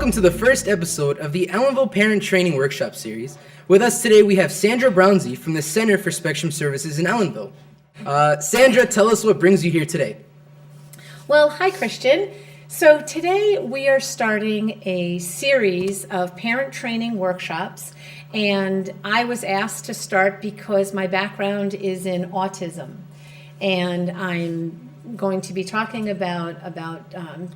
welcome to the first episode of the Ellenville Parent Training Workshop Series. With us today we have Sandra Brownsey from the Center for Spectrum Services in Ellenville. Sandra, tell us what brings you here today. Well, hi Christian. So today we are starting a series of parent training workshops, and I was asked to start because my background is in autism, and I'm going to be talking about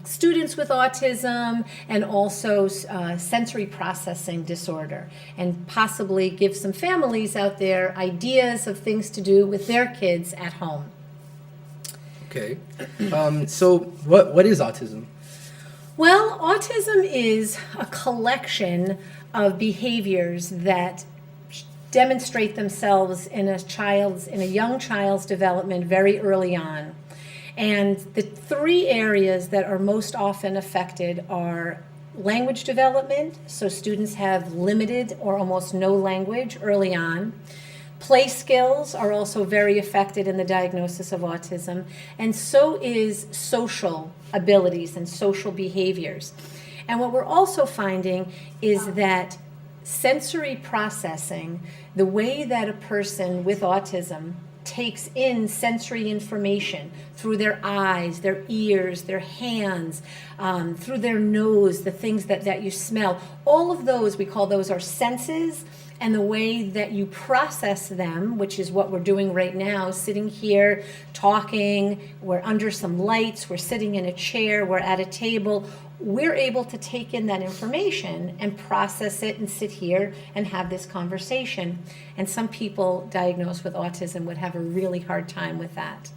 students with autism and also sensory processing disorder, and possibly give some families out there ideas of things to do with their kids at home. Okay. So what is autism? Well, autism is a collection of behaviors that demonstrate themselves in a young child's development very early on. And the three areas that are most often affected are language development, so students have limited or almost no language early on. Play skills are also very affected in the diagnosis of autism, and so is social abilities and social behaviors. And what we're also finding is that sensory processing, the way that a person with autism takes in sensory information through their eyes, their ears, their hands, through their nose, the things that you smell, all of those, we call those our senses, and the way that you process them, which is what we're doing right now, sitting here, talking, we're under some lights, we're sitting in a chair, we're at a table, we're able to take in that information and process it and sit here and have this conversation. And some people diagnosed with autism would have a really hard time with that.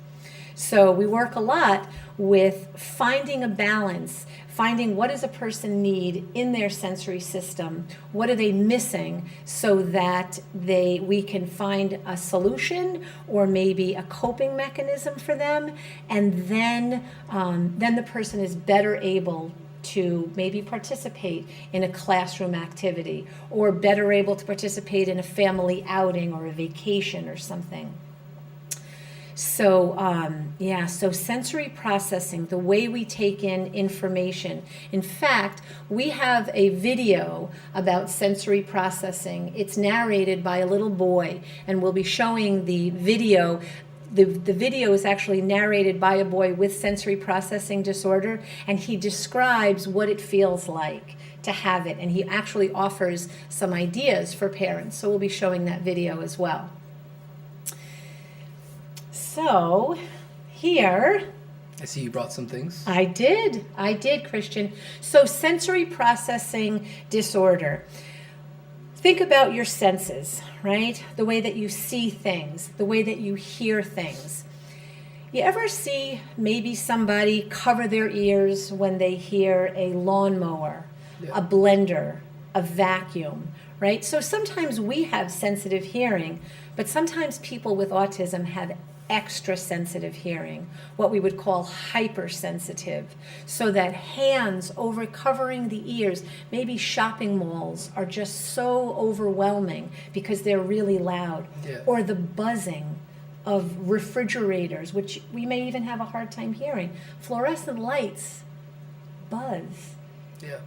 So we work a lot with finding a balance, finding what does a person need in their sensory system, what are they missing, so that we can find a solution or maybe a coping mechanism for them, and then the person is better able to maybe participate in a classroom activity, or better able to participate in a family outing or a vacation or something. So, so sensory processing, the way we take in information. In fact, we have a video about sensory processing. It's narrated by a little boy, and we'll be showing the video. The video is actually narrated by a boy with sensory processing disorder, and he describes what it feels like to have it, and he actually offers some ideas for parents. So we'll be showing that video as well. So here, I see you brought some things. I did, Christian. So sensory processing disorder. Think about your senses, right? The way that you see things, the way that you hear things. You ever see maybe somebody cover their ears when they hear a lawnmower, a blender, a vacuum, right? So sometimes we have sensitive hearing, but sometimes people with autism have extra sensitive hearing, what we would call hypersensitive, so that hands over covering the ears, maybe shopping malls are just so overwhelming because they're really loud, or the buzzing of refrigerators, which we may even have a hard time hearing. Fluorescent lights buzz.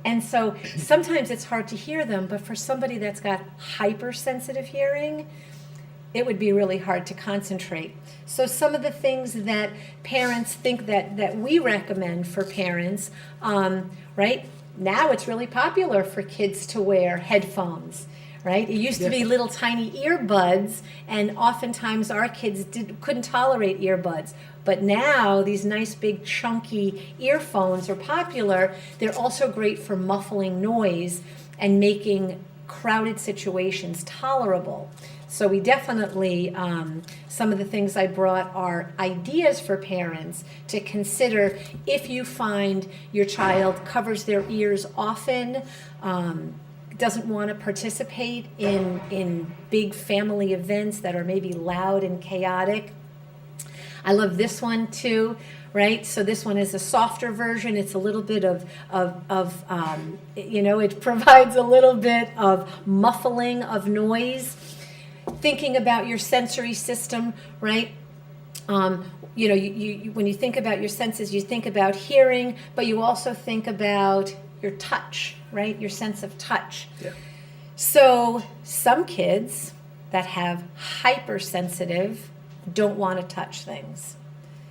And so sometimes it's hard to hear them, but for somebody that's got hypersensitive hearing, it would be really hard to concentrate. So some of the things that parents think that we recommend for parents, right? Now it's really popular for kids to wear headphones, right? It used to be little tiny earbuds, and oftentimes our kids couldn't tolerate earbuds. But now these nice big chunky earphones are popular. They're also great for muffling noise and making crowded situations tolerable. So we definitely, some of the things I brought are ideas for parents to consider if you find your child covers their ears often, doesn't want to participate in big family events that are maybe loud and chaotic. I love this one too, right? So this one is a softer version. It's a little bit of it provides a little bit of muffling of noise. Thinking about your sensory system, right? You when you think about your senses, you think about hearing, but you also think about your touch, right? Your sense of touch. Yeah. So some kids that have hypersensitive don't want to touch things.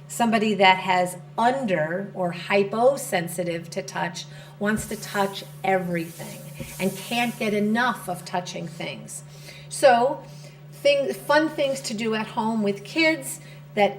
Somebody that has under or hyposensitive to touch wants to touch everything and can't get enough of touching things. So fun things to do at home with kids that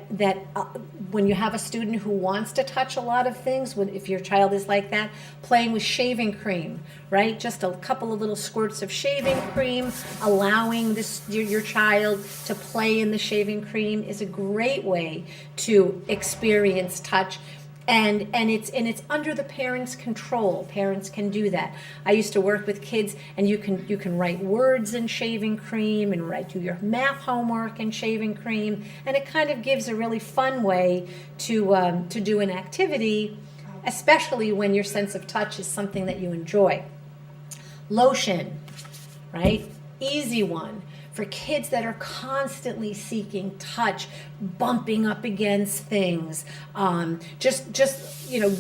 when you have a student who wants to touch a lot of things, if your child is like that, playing with shaving cream, right? Just a couple of little squirts of shaving cream, allowing your child to play in the shaving cream is a great way to experience touch. And it's under the parents' control. Parents can do that. I used to work with kids, and you can write words in shaving cream and do your math homework in shaving cream, and it kind of gives a really fun way to do an activity, especially when your sense of touch is something that you enjoy. Lotion, right? Easy one. For kids that are constantly seeking touch, bumping up against things, just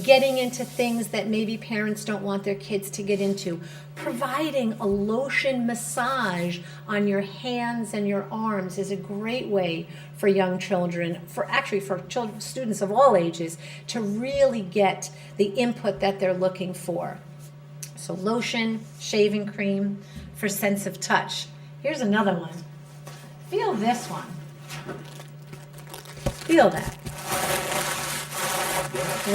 getting into things that maybe parents don't want their kids to get into, providing a lotion massage on your hands and your arms is a great way for young children, for students of all ages, to really get the input that they're looking for. So lotion, shaving cream for sense of touch. Here's another one. Feel this one. Feel that.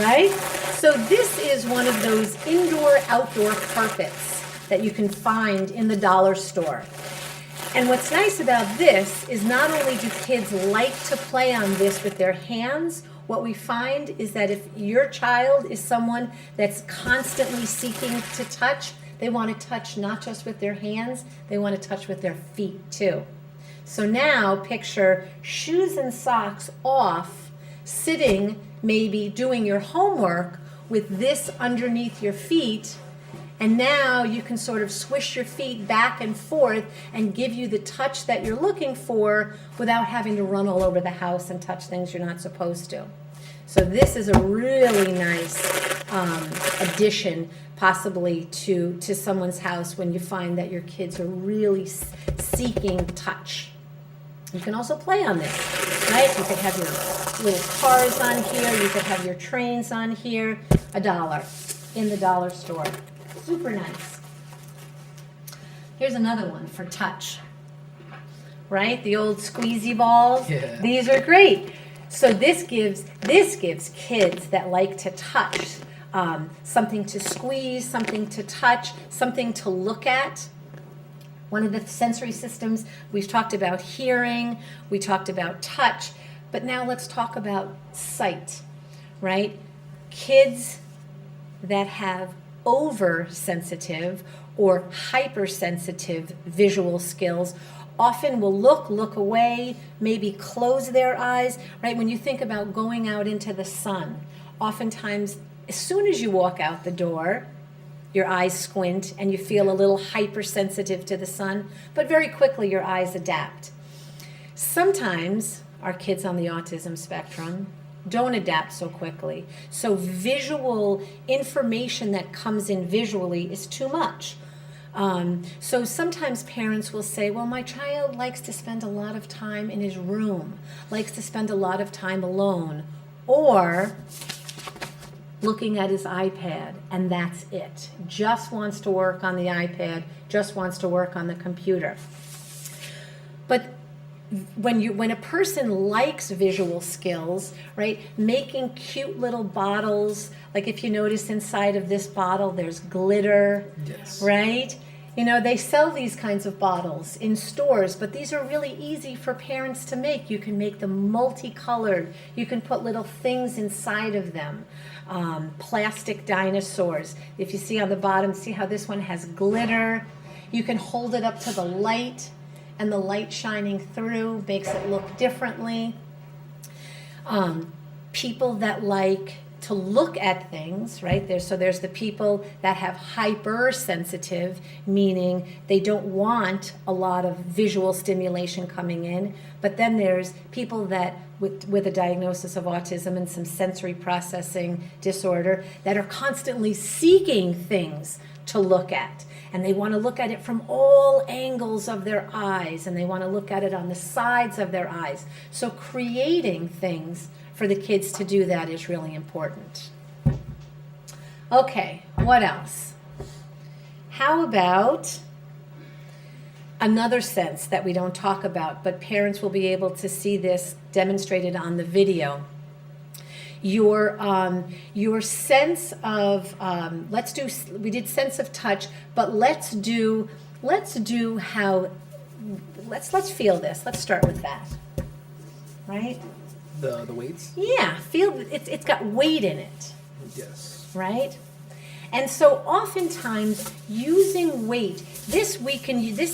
Right? So this is one of those indoor-outdoor carpets that you can find in the dollar store. And what's nice about this is not only do kids like to play on this with their hands, what we find is that if your child is someone that's constantly seeking to touch, they want to touch not just with their hands, they want to touch with their feet too. So now picture shoes and socks off, sitting, maybe doing your homework with this underneath your feet, and now you can sort of swish your feet back and forth and give you the touch that you're looking for without having to run all over the house and touch things you're not supposed to. So this is a really nice addition possibly to someone's house when you find that your kids are really seeking touch. You can also play on this, right? You could have your little cars on here. You could have your trains on here. $1 in the dollar store. Super nice. Here's another one for touch, right? The old squeezy balls. Yeah. These are great. So this gives kids that like to touch something to squeeze, something to touch, something to look at. One of the sensory systems, we've talked about hearing, we talked about touch, but now let's talk about sight, right? Kids that have oversensitive or hypersensitive visual skills often will look away, maybe close their eyes, right? When you think about going out into the sun, oftentimes as soon as you walk out the door, your eyes squint and you feel a little hypersensitive to the sun, but very quickly your eyes adapt. Sometimes our kids on the autism spectrum don't adapt so quickly. So visual information that comes in visually is too much. So sometimes parents will say, well, my child likes to spend a lot of time in his room, likes to spend a lot of time alone, or looking at his iPad, and that's it. Just wants to work on the iPad, just wants to work on the computer. But when a person likes visual skills, right, making cute little bottles, like if you notice inside of this bottle, there's glitter, Yes. right? You know, they sell these kinds of bottles in stores, but these are really easy for parents to make. You can make them multicolored. You can put little things inside of them. Plastic dinosaurs. If you see on the bottom, see how this one has glitter? You can hold it up to the light, and the light shining through makes it look differently. People that like to look at things, right? There's the people that have hypersensitive, meaning they don't want a lot of visual stimulation coming in. But then there's people that with a diagnosis of autism and some sensory processing disorder that are constantly seeking things to look at. And they want to look at it from all angles of their eyes, and they want to look at it on the sides of their eyes. So creating things for the kids to do that is really important. Okay, what else? How about another sense that we don't talk about, but parents will be able to see this demonstrated on the video? Your sense of we did sense of touch, but let's feel this. Let's start with that, right? The weights? Yeah, feel it's got weight in it. Yes. Right? And so oftentimes using weight, this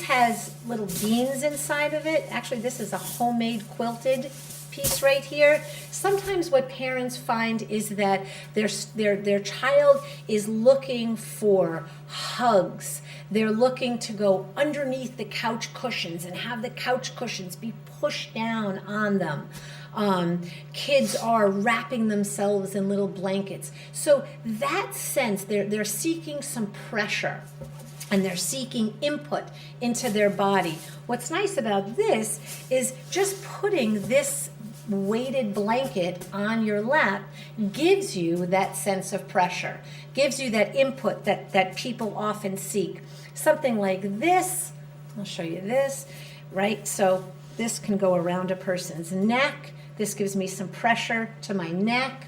has little beans inside of it. Actually, this is a homemade quilted piece right here. Sometimes what parents find is that their child is looking for hugs. They're looking to go underneath the couch cushions and have the couch cushions be pushed down on them. Kids are wrapping themselves in little blankets. So that sense, they're seeking some pressure and they're seeking input into their body. What's nice about this is just putting this weighted blanket on your lap gives you that sense of pressure, gives you that input that people often seek. Something like this, I'll show you this, right? So this can go around a person's neck. This gives me some pressure to my neck.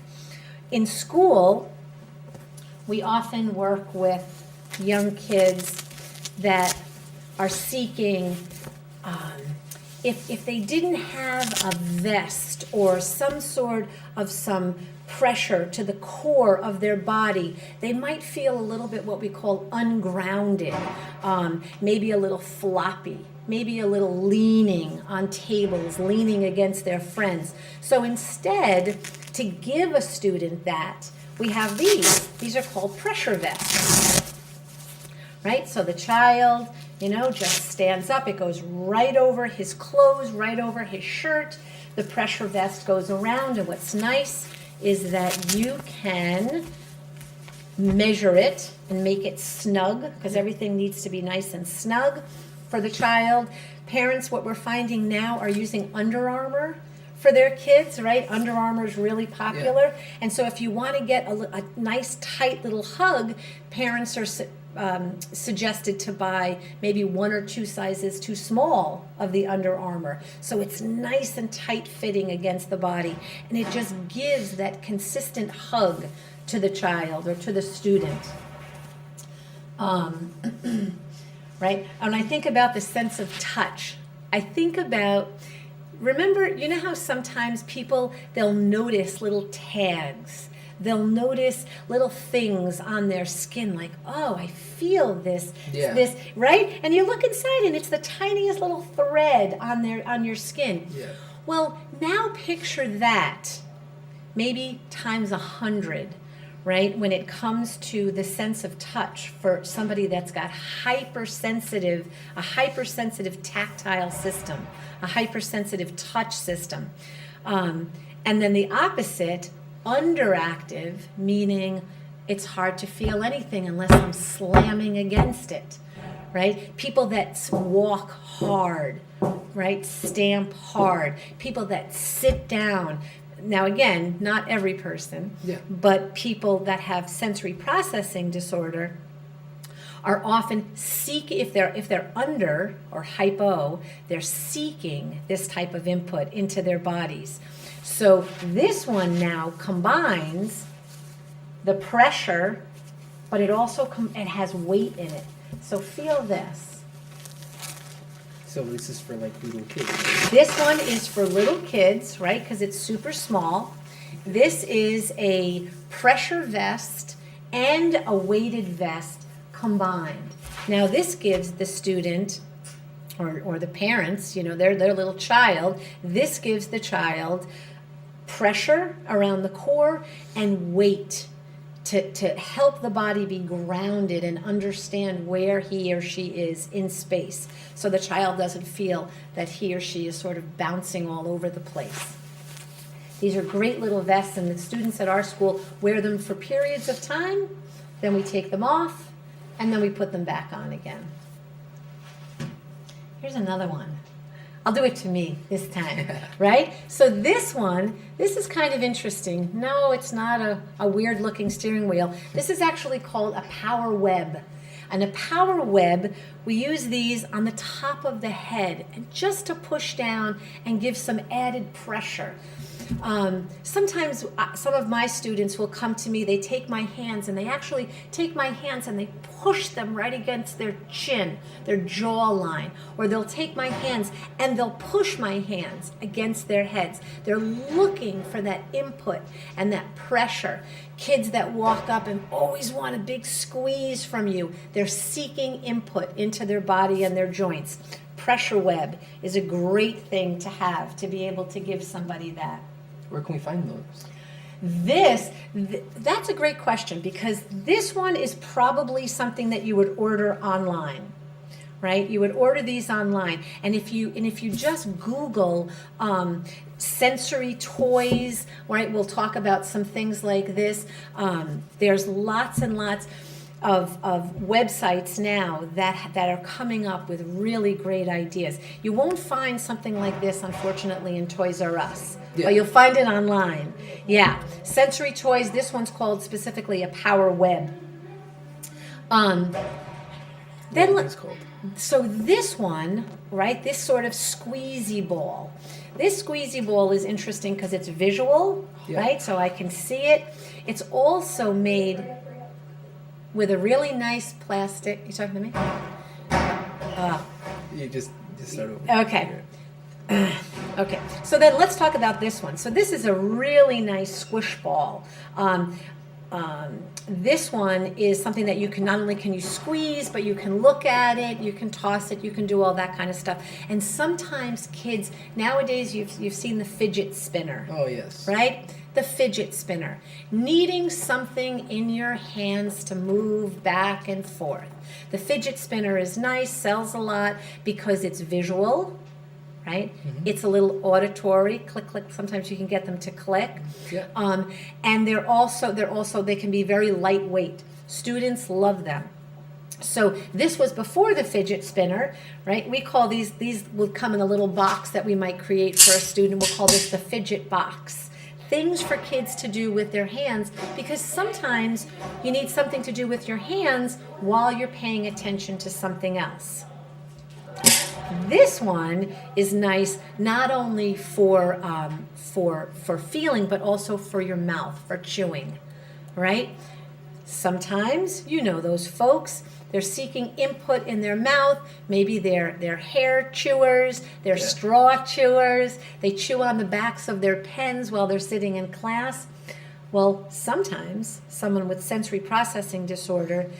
In school, we often work with young kids that are seeking, if they didn't have a vest or some sort of some pressure to the core of their body, they might feel a little bit what we call ungrounded, maybe a little floppy, maybe a little leaning on tables, leaning against their friends. So instead, to give a student that, we have these. These are called pressure vests, right? So the child, just stands up. It goes right over his clothes, right over his shirt. The pressure vest goes around, and what's nice is that you can measure it and make it snug, because everything needs to be nice and snug for the child. Parents, what we're finding now, are using Under Armour for their kids, right? Under Armour is really popular. Yeah. And so if you want to get a nice tight little hug, parents are suggested to buy maybe 1 or 2 sizes too small of the Under Armour. So it's nice and tight fitting against the body. And it just gives that consistent hug to the child or to the student. Right? And I think about the sense of touch. I think about, remember, you know how sometimes people, they'll notice little tags. They'll notice little things on their skin like, oh, I feel this, right? And you look inside and it's the tiniest little thread on your skin. Yeah. Well, now picture that, maybe times 100, right? When it comes to the sense of touch for somebody that's got a hypersensitive tactile system, a hypersensitive touch system. And then the opposite, underactive, meaning it's hard to feel anything unless I'm slamming against it, right? People that walk hard, right? Stamp hard. People that sit down. Now again, not every person, but people that have sensory processing disorder are often if they're under or hypo, they're seeking this type of input into their bodies. So this one now combines the pressure, but it also it has weight in it. So feel this. So this is for like little kids. This one is for little kids, right? Because it's super small. This is a pressure vest and a weighted vest combined. Now this gives the student or the parents, their little child, this gives the child pressure around the core and weight to help the body be grounded and understand where he or she is in space, so the child doesn't feel that he or she is sort of bouncing all over the place. These are great little vests, and the students at our school wear them for periods of time, then we take them off, and then we put them back on again. Here's another one. I'll do it to me this time, right? So this one, this is kind of interesting. No, it's not a weird looking steering wheel. This is actually called a power web. And a power web, we use these on the top of the head, and just to push down and give some added pressure. Sometimes some of my students will come to me, they take my hands, and they actually take my hands and they push them right against their chin, their jawline, or they'll take my hands and they'll push my hands against their heads. They're looking for that input and that pressure. Kids that walk up and always want a big squeeze from you, they're seeking input into their body and their joints. Pressure web is a great thing to have, to be able to give somebody that. Where can we find those? That's a great question, because this one is probably something that you would order online, right? You would order these online, and if you just Google sensory toys, right? We'll talk about some things like this. There's lots and lots of websites now that are coming up with really great ideas. You won't find something like this, unfortunately, in Toys R Us. Yeah. But you'll find it online. Yeah, sensory toys. This one's called specifically a power web. It's called. So this one, right? This sort of squeezy ball. This squeezy ball is interesting because it's visual, right? So I can see it. It's also made with a really nice plastic. You talking to me? You just start over. Okay. Okay, so then let's talk about this one. So this is a really nice squish ball. This one is something that you can, not only can you squeeze, but you can look at it, you can toss it, you can do all that kind of stuff. And sometimes kids, nowadays you've seen the fidget spinner. Oh, yes. Right? The fidget spinner. Needing something in your hands to move back and forth. The fidget spinner is nice, sells a lot because it's visual. Right? Mm-hmm. It's a little auditory, click, click. Sometimes you can get them to click. Yeah. And they can be very lightweight. Students love them. So this was before the fidget spinner, right? We call these will come in a little box that we might create for a student. We'll call this the fidget box. Things for kids to do with their hands, because sometimes you need something to do with your hands while you're paying attention to something else. This one is nice not only for feeling, but also for your mouth, for chewing, right? Sometimes, you know those folks, they're seeking input in their mouth. Maybe they're hair chewers, they're straw chewers, they chew on the backs of their pens while they're sitting in class. Well, sometimes someone with sensory processing disorder,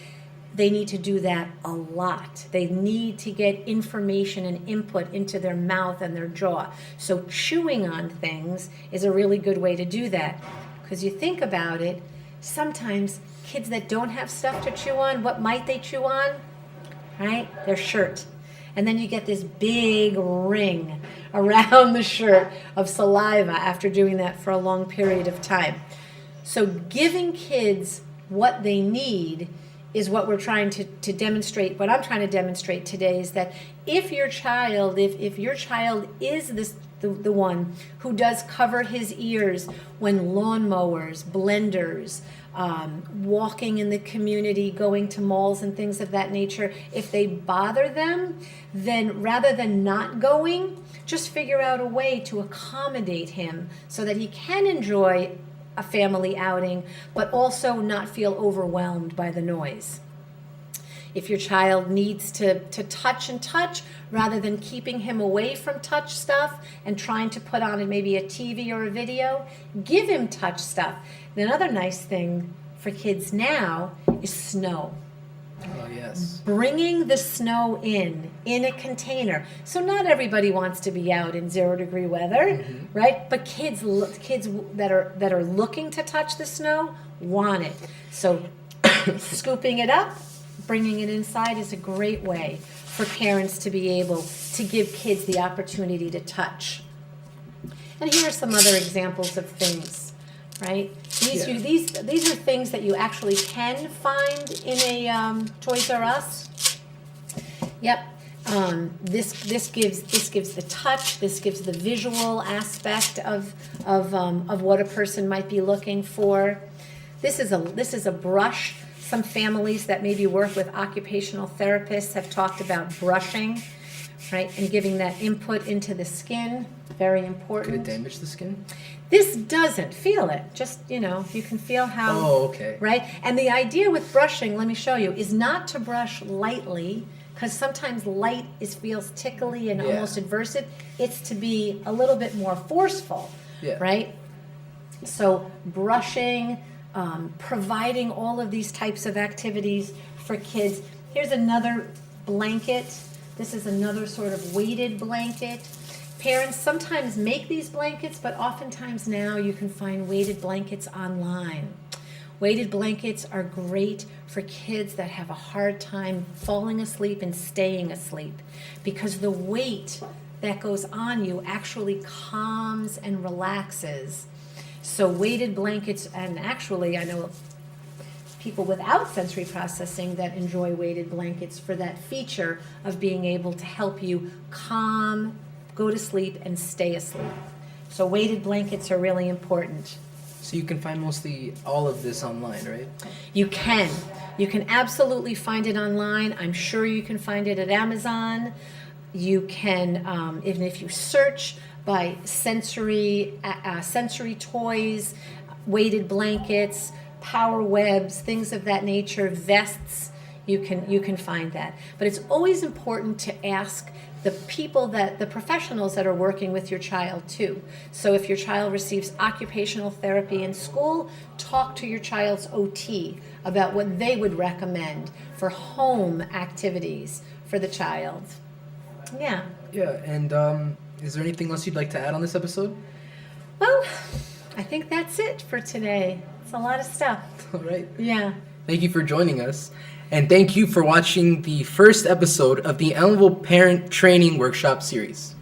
they need to do that a lot. They need to get information and input into their mouth and their jaw. So chewing on things is a really good way to do that. Because you think about it, sometimes kids that don't have stuff to chew on, what might they chew on? Right? Their shirt. And then you get this big ring around the shirt of saliva after doing that for a long period of time. So giving kids what they need is what we're trying to demonstrate. What I'm trying to demonstrate today is that if your child is the one who does cover his ears when lawnmowers, blenders, walking in the community, going to malls and things of that nature, if they bother them, then rather than not going, just figure out a way to accommodate him so that he can enjoy a family outing, but also not feel overwhelmed by the noise. If your child needs to touch, rather than keeping him away from touch stuff and trying to put on maybe a TV or a video, give him touch stuff. And another nice thing for kids now is snow. Oh, yes. Bringing the snow in a container. So not everybody wants to be out in 0-degree weather, right? But kids that are looking to touch the snow want it. So scooping it up, bringing it inside is a great way for parents to be able to give kids the opportunity to touch. And here are some other examples of things, right? These are things that you actually can find in a Toys R Us. Yep. This gives the touch. This gives the visual aspect of what a person might be looking for. This is a brush. Some families that maybe work with occupational therapists have talked about brushing, right, and giving that input into the skin. Very important. Could it damage the skin? This doesn't. Feel it. Just, you can feel how. Oh, okay. Right? And the idea with brushing, let me show you, is not to brush lightly, because sometimes light feels tickly and almost adversive. It's to be a little bit more forceful, right? So brushing, providing all of these types of activities for kids. Here's another blanket. This is another sort of weighted blanket. Parents sometimes make these blankets, but oftentimes now you can find weighted blankets online. Weighted blankets are great for kids that have a hard time falling asleep and staying asleep, because the weight that goes on you actually calms and relaxes. So weighted blankets, and actually I know people without sensory processing that enjoy weighted blankets for that feature of being able to help you calm, go to sleep, and stay asleep. So weighted blankets are really important. So you can find mostly all of this online, right? You can. You can absolutely find it online. I'm sure you can find it at Amazon. You can, even if you search by sensory toys, weighted blankets, power webs, things of that nature, vests, you can find that. But it's always important to ask the professionals that are working with your child too. So if your child receives occupational therapy in school, talk to your child's OT about what they would recommend for home activities for the child. Yeah. Yeah, and is there anything else you'd like to add on this episode? Well, I think that's it for today. It's a lot of stuff. All right. Yeah. Thank you for joining us. And thank you for watching the first episode of the Ellenville Parent Training Workshop series.